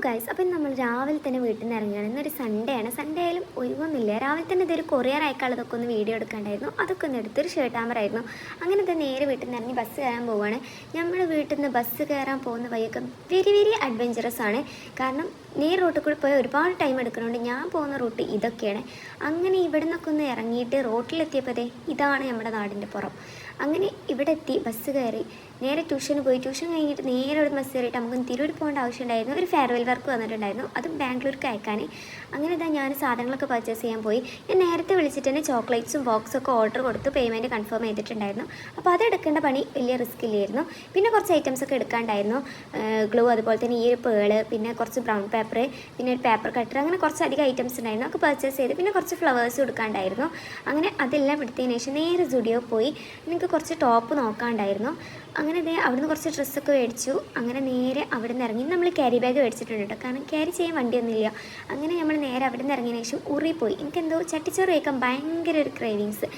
Guys, അപ്പം നമ്മൾ രാവിലെ തന്നെ വീട്ടിൽ നിന്ന് ഇറങ്ങുകയാണ്. ഇന്നൊരു സൺഡേ ആണ്. സൺഡേ ആയാലും ഒഴിവൊന്നുമില്ല. രാവിലെ തന്നെ ഇതൊരു കൊറിയർ അയക്കാളതൊക്കെ ഒന്ന് വീഡിയോ എടുക്കാണ്ടായിരുന്നു. അതൊക്കെ ഒന്ന് എടുത്തൊരു ഷർട്ട് ആമറായിരുന്നു. അങ്ങനെ തന്നെ നേരെ വീട്ടിൽ നിന്ന് ഇറങ്ങി ബസ് കയറാൻ പോവുകയാണ്. നമ്മുടെ വീട്ടിൽ നിന്ന് ബസ് കയറാൻ പോകുന്ന വഴിയൊക്കെ വെരി വെരി അഡ്വഞ്ചറസ് ആണ്. കാരണം നേരെ റൂട്ടിൽ കൂടി പോയാൽ ഒരുപാട് ടൈം എടുക്കുന്നുണ്ട്. ഞാൻ പോകുന്ന റൂട്ട് ഇതൊക്കെയാണ്. അങ്ങനെ ഇവിടെ നിന്നൊക്കെ ഒന്ന് ഇറങ്ങിയിട്ട് റോട്ടിലെത്തിയപ്പോൾ ഇതാണ് നമ്മുടെ നാടിൻ്റെ പുറം. അങ്ങനെ ഇവിടെ എത്തി ബസ് കയറി നേരെ ട്യൂഷന് പോയി. ട്യൂഷൻ കഴിഞ്ഞിട്ട് നേരെ ഇവിടെ ബസ് കയറിയിട്ട് നമുക്ക് തിരൂർ പോകേണ്ട ആവശ്യമുണ്ടായിരുന്നു. ഒരു ഫെയർവെൽ വർക്ക് വന്നിട്ടുണ്ടായിരുന്നു, അതും ബാംഗ്ലൂർക്ക് അയക്കാൻ. അങ്ങനെ ഇതാ ഞാൻ സാധനങ്ങളൊക്കെ പർച്ചേസ് ചെയ്യാൻ പോയി. ഞാൻ നേരത്തെ വിളിച്ചിട്ട് തന്നെ ചോക്ലേറ്റ്സും ബോക്സൊക്കെ ഓർഡർ കൊടുത്ത് പേയ്മെൻറ്റ് കൺഫേം ചെയ്തിട്ടുണ്ടായിരുന്നു. അപ്പോൾ അത് എടുക്കേണ്ട പണി വലിയ റിസ്ക് ഇല്ലായിരുന്നു. പിന്നെ കുറച്ച് ഐറ്റംസൊക്കെ എടുക്കാണ്ടായിരുന്നു. ഗ്ലൂ, അതുപോലെ തന്നെ ഈ ഒരു പേള്, പിന്നെ കുറച്ച് ബ്രൗൺ പേപ്പർ, പിന്നെ ഒരു പേപ്പർ കട്ടർ, അങ്ങനെ കുറച്ചധികം ഐറ്റംസ് ഉണ്ടായിരുന്നു. ഒക്കെ പർച്ചേസ് ചെയ്ത് പിന്നെ കുറച്ച് ഫ്ലവേഴ്സ് എടുക്കാണ്ടായിരുന്നു. അങ്ങനെ അതെല്ലാം എടുത്തതിന് ശേഷം നേരെ സ്റ്റുഡിയോ പോയി. എനിക്ക് കുറച്ച് ടോപ്പ് നോക്കാണ്ടായിരുന്നു. അങ്ങനെ അവിടുന്ന് കുറച്ച് ഡ്രസ്സൊക്കെ മേടിച്ചു. അങ്ങനെ നേരെ അവിടെ നിന്ന് ഇറങ്ങി. നമ്മൾ ക്യാരി ബാഗ് മേടിച്ചിട്ടുണ്ട് കേട്ടോ, കാരണം ക്യാരി ചെയ്യാൻ വണ്ടിയൊന്നുമില്ല. അങ്ങനെ നമ്മൾ നേരെ അവിടെ നിന്ന് ഇറങ്ങിയതിന് ശേഷം ഉറി പോയി. എനിക്കെന്തോ ചട്ടിച്ചോറ് കഴിക്കാൻ ഭയങ്കര ഒരു ക്രേവിങ്സ്.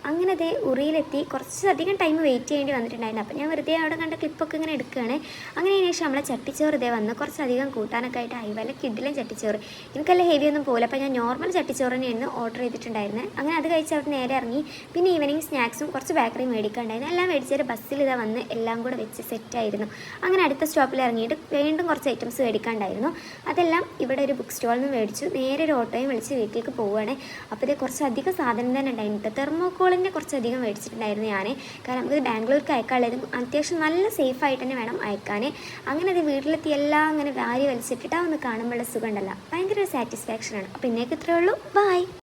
അങ്ങനെ ഉറിയിലെത്തി. കുറച്ചധികം ടൈം വെയിറ്റ് ചെയ്യേണ്ടി വന്നിട്ടുണ്ടായിരുന്നു. അപ്പോൾ ഞാൻ വെറുതെ അവിടെ കണ്ട ക്ലിപ്പൊക്കെ ഇങ്ങനെ എടുക്കുകയാണ്. അങ്ങനെ അതിന് ശേഷം നമ്മളെ ചട്ടിച്ചോറ് വന്ന് കുറച്ചധികം കൂട്ടാനൊക്കെ ആയിട്ട് അയവല കിഡിലും ചട്ടിച്ചോറ്. എനിക്കല്ല ഹെവി ഒന്നും പോകില്ല. അപ്പോൾ ഞാൻ നോർമൽ ചട്ടിച്ചോറ് തന്നെയായിരുന്നു ഓർഡർ ചെയ്തിട്ടുണ്ടായിരുന്നത്. അങ്ങനെ അത് കഴിച്ച് അവിടെ നേരെ ഇറങ്ങി. പിന്നെ ഈവനിങ് സ്നാക്സും കുറച്ച് ബേക്കറി മേടിക്കാണ്ടായിരുന്നു. എല്ലാം മേടിച്ചൊരു ബസ്സിൽ വന്ന് എല്ലാം കൂടെ വെച്ച് സെറ്റായിരുന്നു. അങ്ങനെ അടുത്ത സ്റ്റോപ്പിൽ ഇറങ്ങിയിട്ട് വീണ്ടും കുറച്ച് ഐറ്റംസ് മേടിക്കാണ്ടായിരുന്നു. അതെല്ലാം ഇവിടെ ഒരു ബുക്ക് സ്റ്റോളിൽ നിന്ന് മേടിച്ചു. നേരെ ഒരു ഓട്ടോയും വിളിച്ച് വീട്ടിലേക്ക് പോവുകയാണ്. അപ്പോൾ കുറച്ചധികം സാധനം തന്നെ ഉണ്ടായിരുന്നു. തെർമോക്കോളിൻ്റെ കുറച്ചധികം മേടിച്ചിട്ടുണ്ടായിരുന്നു ഞാൻ. കാരണം നമുക്ക് ബാംഗ്ലൂർക്ക് അയക്കാനുള്ളതും അത്യാവശ്യം നല്ല സേഫായിട്ട് തന്നെ വേണം അയക്കാൻ. അങ്ങനെ അത് വീട്ടിലെത്തി എല്ലാം അങ്ങനെ വാരി വലിച്ചിട്ടിട്ട് ഒന്ന് കാണുമ്പോഴുള്ള സുഖം ഉണ്ടല്ലോ, ഭയങ്കര സാറ്റിസ്ഫാക്ഷനാണ്. അപ്പോൾ ഇന്നേക്ക് ഇത്രയേ ഉള്ളൂ. ബൈ.